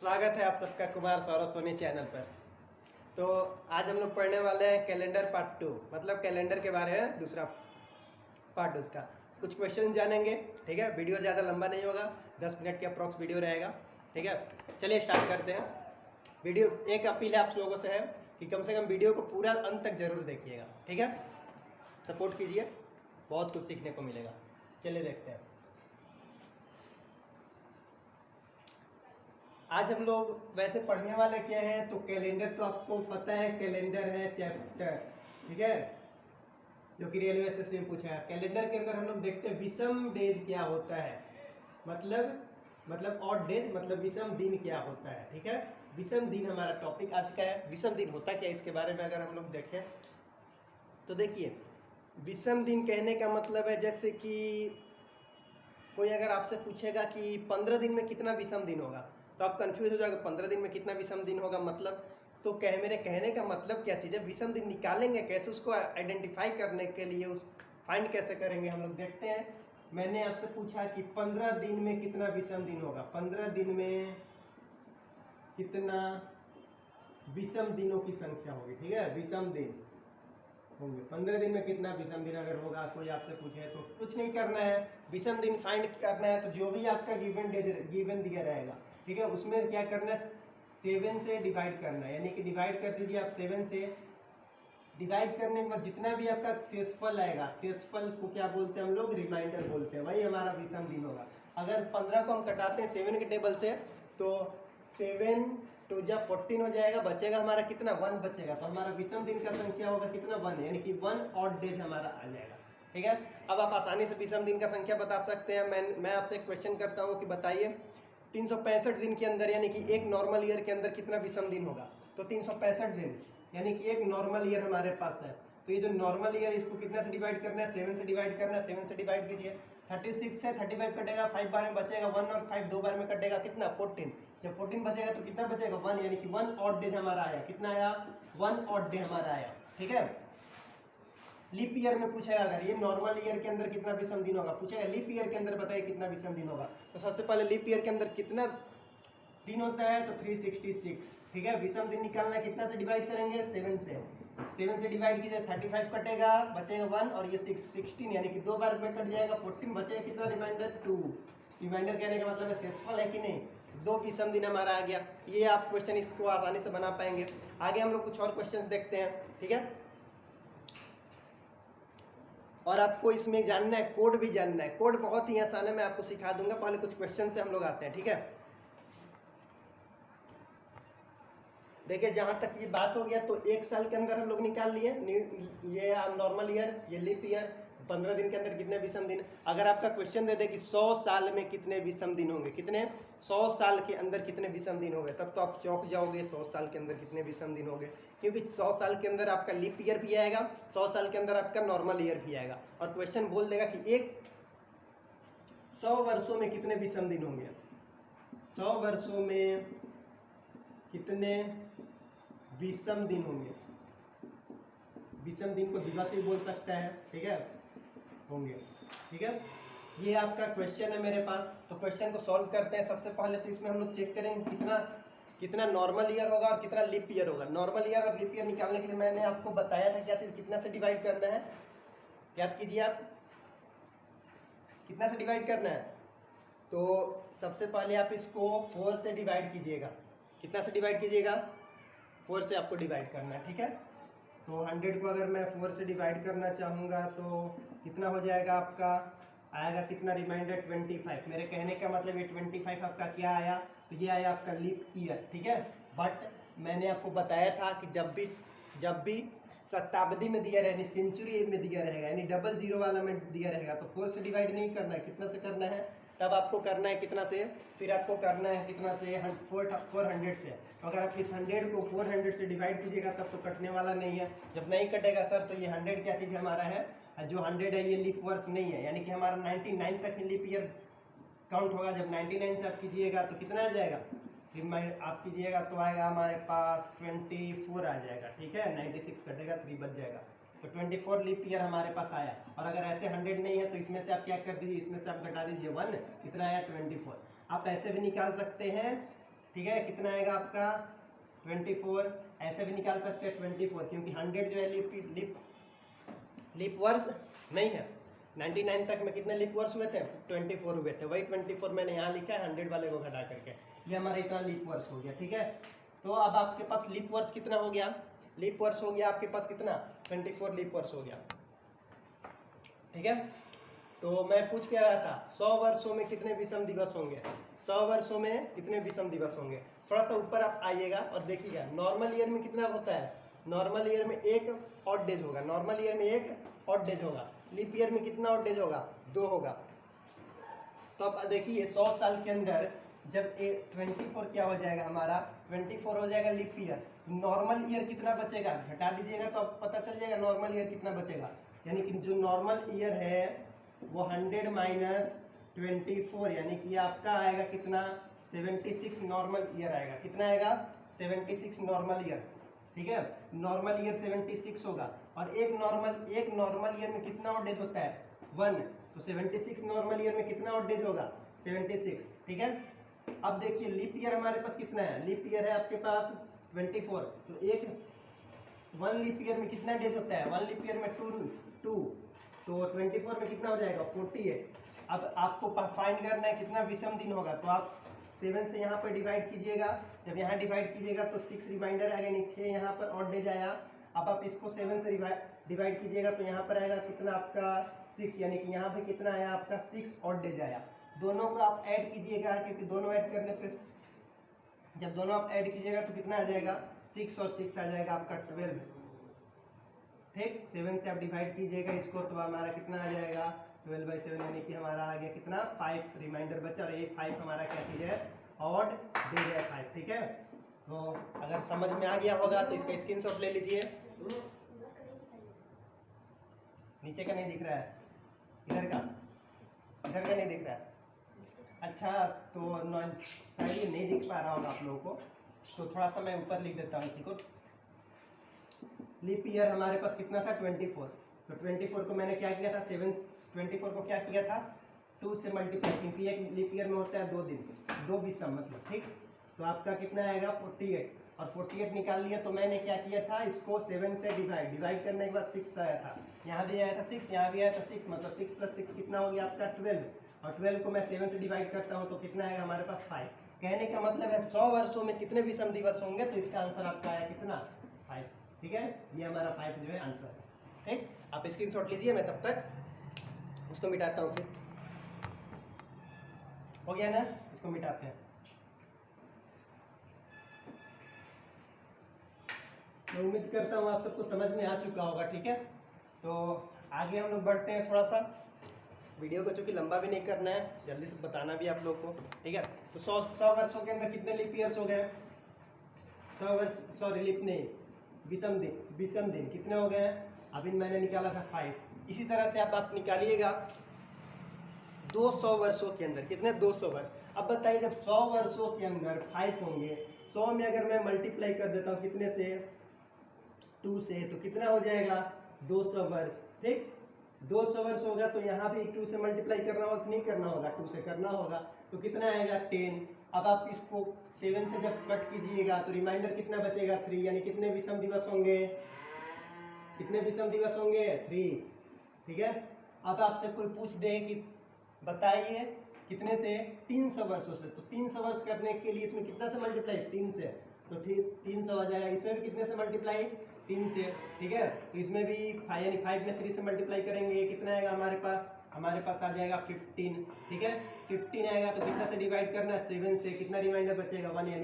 स्वागत है आप सबका कुमार सौरभ सोनी चैनल पर। तो आज हम लोग पढ़ने वाले हैं कैलेंडर पार्ट 2, मतलब कैलेंडर के बारे में दूसरा पार्ट उसका। कुछ क्वेश्चन जानेंगे, ठीक है। वीडियो ज़्यादा लंबा नहीं होगा, 10 मिनट के अप्रॉक्स वीडियो रहेगा, ठीक है। चलिए स्टार्ट करते हैं। वीडियो एक अपील है आप लोगों से है कि कम से कम वीडियो को पूरा अंत तक जरूर देखिएगा, ठीक है। सपोर्ट कीजिए, बहुत कुछ सीखने को मिलेगा। चलिए देखते हैं। आज हम लोग वैसे पढ़ने वाले क्या है, तो कैलेंडर तो आपको पता है, कैलेंडर है चैप्टर, ठीक है, जो कि रेलवे से पूछा है। कैलेंडर के अंदर हम लोग देखते हैं विषम डेज क्या होता है, मतलब ऑड डेज, मतलब विषम दिन क्या होता है, ठीक है। विषम दिन हमारा टॉपिक आज का है। विषम दिन होता क्या है, इसके बारे में अगर हम लोग देखें तो देखिए, विषम दिन कहने का मतलब है जैसे कि कोई अगर आपसे पूछेगा कि 15 दिन में कितना विषम दिन होगा, तो आप कंफ्यूज हो जाओगे। 15 दिन में कितना विषम दिन होगा मतलब, तो मेरे कहने का मतलब क्या चीज़ है, विषम दिन निकालेंगे कैसे, उसको आइडेंटिफाई करने के लिए उस फाइंड कैसे करेंगे हम लोग देखते हैं। मैंने आपसे पूछा कि 15 दिन में कितना विषम दिन होगा, 15 दिन में कितना विषम दिनों की संख्या होगी, ठीक है। विषम दिन होंगे 15 दिन में कितना विषम दिन अगर होगा, कोई आपसे पूछे तो कुछ नहीं करना है, विषम दिन फाइंड करना है। तो जो भी आपका गिवन दिया रहेगा, ठीक है, उसमें क्या करना है, 7 से डिवाइड करना है, यानी कि डिवाइड कर दीजिए आप 7 से। डिवाइड करने के बाद जितना भी आपका शेषफल आएगा, शेषफल को क्या बोलते हैं हम लोग, रिमाइंडर बोलते हैं, वही हमारा विषम दिन होगा। अगर 15 को हम कटाते हैं 7 के टेबल से, तो 7 2 जब 14 हो जाएगा, बचेगा हमारा कितना, 1 बचेगा। तो हमारा विषम दिन का संख्या होगा कितना, 1, यानी कि 1 ऑड डेज हमारा आ जाएगा, ठीक है। अब आप आसानी से विषम दिन का संख्या बता सकते हैं। मैं आपसे एक क्वेश्चन करता हूँ कि बताइए 365 दिन के अंदर, यानी कि एक नॉर्मल ईयर के अंदर कितना विषम दिन होगा। तो 365 दिन यानी कि एक नॉर्मल ईयर हमारे पास है। तो ये जो नॉर्मल ईयर, इसको कितना से डिवाइड करना है, 7 से डिवाइड करना है। 7 से डिवाइड कीजिए, 36 से 35 कटेगा, 5 बार में बचेगा 1, और 5 2 बार में कटेगा कितना, 14। जब 14 बचेगा तो कितना बचेगा, 1, यानी कि 1 ऑड डे हमारा आया। कितना आया, 1 ऑड डे हमारा आया, ठीक है। लीप ईयर में पूछेगा, अगर ये नॉर्मल ईयर के अंदर कितना विषम दिन होगा, पूछेगा लीप ईयर के अंदर बताइए कितना विषम दिन होगा। तो सबसे पहले लीप ईयर के अंदर कितना दिन होता है, तो 366, ठीक है। विषम दिन निकालना है, कितना से डिवाइड करेंगे, 7 से। 7 से डिवाइड कीजिए, 35 कटेगा, बचेगा 1, और ये 16 यानी कि 2 बार में कट जाएगा, 14 बचेगा कितना, रिमाइंडर 2। रिमाइंडर कहने का मतलब है शेषफल है कि नहीं, 2 विषम दिन हमारा आ गया। ये आप क्वेश्चन इसको आसानी से बना पाएंगे। आगे हम लोग कुछ और क्वेश्चन देखते हैं, ठीक है। और आपको इसमें जानना है, कोड भी जानना है। कोड बहुत ही आसान है, मैं आपको सिखा दूंगा। पहले कुछ क्वेश्चन पे हम लोग आते हैं, ठीक है। देखिए, जहां तक ये बात हो गया, तो एक साल के अंदर हम लोग निकाल लिए, ये नॉर्मल ईयर, ये लीप ईयर, 15 दिन के अंदर कितने विषम दिन। अगर आपका क्वेश्चन दे दे कि 100 साल में कितने विषम दिन होंगे, कितने 100 साल के अंदर कितने विषम दिन होंगे, तब तो आप चौंक जाओगे, 100 साल के अंदर कितने विषम दिन होंगे। क्योंकि 100 साल के अंदर आपका लीप ईयर भी आएगा, 100 साल के अंदर आपका नॉर्मल ईयर भी आएगा, और क्वेश्चन बोल देगा कि 100 वर्षों में कितने विषम दिन होंगे, 100 वर्षों में कितने विषम दिन होंगे। विषम दिन को दिवसीय बोल सकता है, ठीक है, होंगे, ठीक है। ये आपका क्वेश्चन है मेरे पास। तो क्वेश्चन को सॉल्व करते हैं। सबसे पहले तो इसमें हम लोग चेक करेंगे कितना नॉर्मल ईयर होगा और कितना लीप ईयर होगा। नॉर्मल ईयर और लीप ईयर निकालने के लिए मैंने आपको बताया था क्या चीज, कितना से डिवाइड करना है, याद कीजिए आप, कितना से डिवाइड करना है। तो सबसे पहले आप इसको 4 से डिवाइड कीजिएगा। कितना से डिवाइड कीजिएगा, 4 से आपको डिवाइड करना है, ठीक है। तो 100 को अगर मैं 4 से डिवाइड करना चाहूँगा तो कितना हो जाएगा, आपका आएगा कितना, रिमाइंडर 25। मेरे कहने का मतलब ये 25 आपका क्या आया, तो ये आया आपका लीप ईयर, ठीक है। बट मैंने आपको बताया था कि जब भी शताब्दी में दिया रहेगा, सेंचुरी में दिया रहेगा, यानी डबल जीरो वाला में दिया रहेगा, तो 4 से डिवाइड नहीं करना है, कितना से करना है, तब आपको करना है कितना से, फिर आपको करना है कितना से, 400 से। तो अगर आप इस 100 को 400 से डिवाइड कीजिएगा तब तो कटने वाला नहीं है। जब नहीं कटेगा सर, तो ये 100 क्या चीज़ हमारा है, जो 100 है ये लीप वर्ष नहीं है, यानी कि हमारा 99 तक लीप ईयर काउंट होगा। जब 99 से आप कीजिएगा तो कितना आ जाएगा, आप कीजिएगा तो आएगा हमारे पास 24 आ जाएगा, ठीक है। 96 कटेगा, 3 बच जाएगा, तो 24 लीप ईयर हमारे पास आया। और अगर ऐसे 100 नहीं है तो इसमें से आप क्या कर दीजिए, इसमें से आप घटा दीजिए 1, कितना आया, 24। आप ऐसे भी निकाल सकते हैं ठीक है, कितना आएगा आपका 24। ऐसे भी निकाल सकते हैं 24, क्योंकि 100 जो है लीप वर्ष नहीं है। 99 तक में कितने लीप वर्ष हुए थे? 24 हुए थे, वही 24 मैंने यहाँ लिखा है 100 वाले को घटा करके, ये हमारा इतना लीप वर्ष हो गया। ठीक है, तो अब आपके पास लीप वर्ष कितना हो गया? लीप वर्ष हो गया आपके पास कितना? 24 लीप वर्ष हो गया। ठीक है, तो मैं पूछ क्या रहा था, 100 वर्षों में कितने विषम दिवस होंगे? 100 वर्षों में कितने विषम दिवस होंगे? थोड़ा सा ऊपर आप आइएगा और देखिएगा, नॉर्मल ईयर में कितना होता है? नॉर्मल ईयर में एक ऑड डेज होगा, नॉर्मल ईयर में एक ऑड डेज होगा। लीप ईयर में कितना ऑड डेज होगा? 2 होगा। तो अब देखिए 100 साल के अंदर जब 24 क्या हो जाएगा हमारा? 24 हो जाएगा लीप ईयर। नॉर्मल ईयर कितना बचेगा? घटा दीजिएगा तो अब पता चल जाएगा नॉर्मल ईयर कितना बचेगा। यानी कि जो नॉर्मल ईयर है वो 100 माइनस 24, यानी कि आपका आएगा कितना? 76 नॉर्मल ईयर आएगा। कितना आएगा? 76 नॉर्मल ईयर। ठीक है, नॉर्मल ईयर 76 होगा। और एक नॉर्मल ईयर में कितना ऑड डेज होता है? 1। तो 76 नॉर्मल ईयर में कितना ऑड डेज होगा? 76। ठीक है, अब देखिए लीप ईयर हमारे पास कितना है? लीप ईयर है आपके पास 24। तो एक 1 लीप ईयर में कितना डेज होता है? 1 लीप ईयर में 2। तो 24 में कितना हो जाएगा? 48। अब आपको फाइंड करना है कितना विषम दिन होगा, तो आप 7 से यहाँ पर डिवाइड कीजिएगा। जब यहाँ डिवाइड कीजिएगा तो 6 रिमाइंडर आएगा, यानी 6 यहाँ पर ऑड डेज आया। अब आप इसको 7 से डिवाइड कीजिएगा तो यहाँ पर आएगा कितना आपका? 6, यानी कि यहाँ पे कितना आया आपका? 6 ऑड डेज आया। दोनों को आप ऐड कीजिएगा, क्योंकि दोनों ऐड करने पे जब दोनों आप ऐड कीजिएगा तो कितना आ जाएगा? 6 और 6 आ जाएगा आपका 12। ठीक, 7 से आप डिवाइड कीजिएगा इसको तो हमारा कितना आ जाएगा? 12/7, यानी कि हमारा आ गया कितना? 5 रिमाइंडर बचा। और ये 5 हमारा क्या चीज़ है? ऑड डेज है 5। ठीक है, तो अगर समझ में आ गया होगा तो इसका स्क्रीनशॉट ले लीजिए। नीचे का नहीं दिख रहा है, इधर का नहीं दिख रहा है। अच्छा, तो शायद ये नहीं दिख पा रहा होगा आप लोगों को, तो थोड़ा सा मैं ऊपर लिख देता हूँ इसी को। लीप ईयर हमारे पास कितना था? 24। तो 24 को मैंने क्या किया था? 24 को क्या किया था? 2 से मल्टीप्लाई, क्योंकि एक लीप ईयर में होता है 2 दिन, 2 विषम मतलब। ठीक, तो आपका कितना आएगा? 48। और 48 निकाल लिया तो मैंने क्या किया था? इसको 7 से डिवाइड करने के बाद 6 आया था। यहाँ भी आया था 6, यहाँ भी आया था 6, मतलब 6 + 6 कितना हो गया आपका? 12। और 12 को मैं 7 से डिवाइड करता हूँ तो कितना आएगा हमारे पास? 5। कहने का मतलब है 100 वर्षों में कितने विषम दिवस होंगे? तो इसका आंसर आपका आया कितना? 5। ठीक है, ये हमारा 5 जो है आंसर है। ठीक, आप स्क्रीनशॉट लीजिए, मैं तब तक उसको मिटाता हूँ। फिर हो गया ना, इसको मिटाते हैं। मैं उम्मीद करता हूँ आप सबको समझ में आ चुका होगा। ठीक है, तो आगे हम लोग बढ़ते हैं थोड़ा सा। वीडियो को चूंकि लंबा भी नहीं करना है, जल्दी से बताना भी आप लोग को। ठीक है, तो 100 वर्षों के अंदर कितने लीप ईयर्स हो गए? 100 वर्ष, सॉरी लीप नहीं, विषम दिन कितने हो गए? अभी मैंने निकाला था 5। इसी तरह से आप निकालिएगा 200 वर्षों के अंदर कितने? 200 वर्ष। अब बताइए जब 100 वर्षों के अंदर 5 होंगे, 100 में अगर मैं मल्टीप्लाई कर देता हूँ कितने से? 2 से, तो कितना हो जाएगा? 200 वर्ष। ठीक, 200 वर्ष होगा तो यहाँ भी 2 से मल्टीप्लाई करना होगा कि नहीं करना होगा? 2 से करना होगा, तो कितना आएगा? 10। अब आप इसको 7 से जब कट कीजिएगा तो रिमाइंडर कितना बचेगा? 3, यानी कितने विषम दिवस होंगे? कितने विषम दिवस होंगे? 3। ठीक है, अब आपसे कोई पूछ दे कि बताइए कितने से? 300 वर्षों से, तो 300 वर्ष करने के लिए इसमें कितना से मल्टीप्लाई? 3 से, तो 300 आ जाएगा। इसमें भी कितने से मल्टीप्लाई? 3 से। ठीक है, तो इसमें भी यानी 5 में 3 से मल्टीप्लाई करेंगे, कितना आएगा हमारे पास? हमारे पास आ जाएगा 15। ठीक है, 15 आएगा तो कितना से डिवाइड करना है? 7 से। कितना रिमाइंडर बचेगा? 1, यानी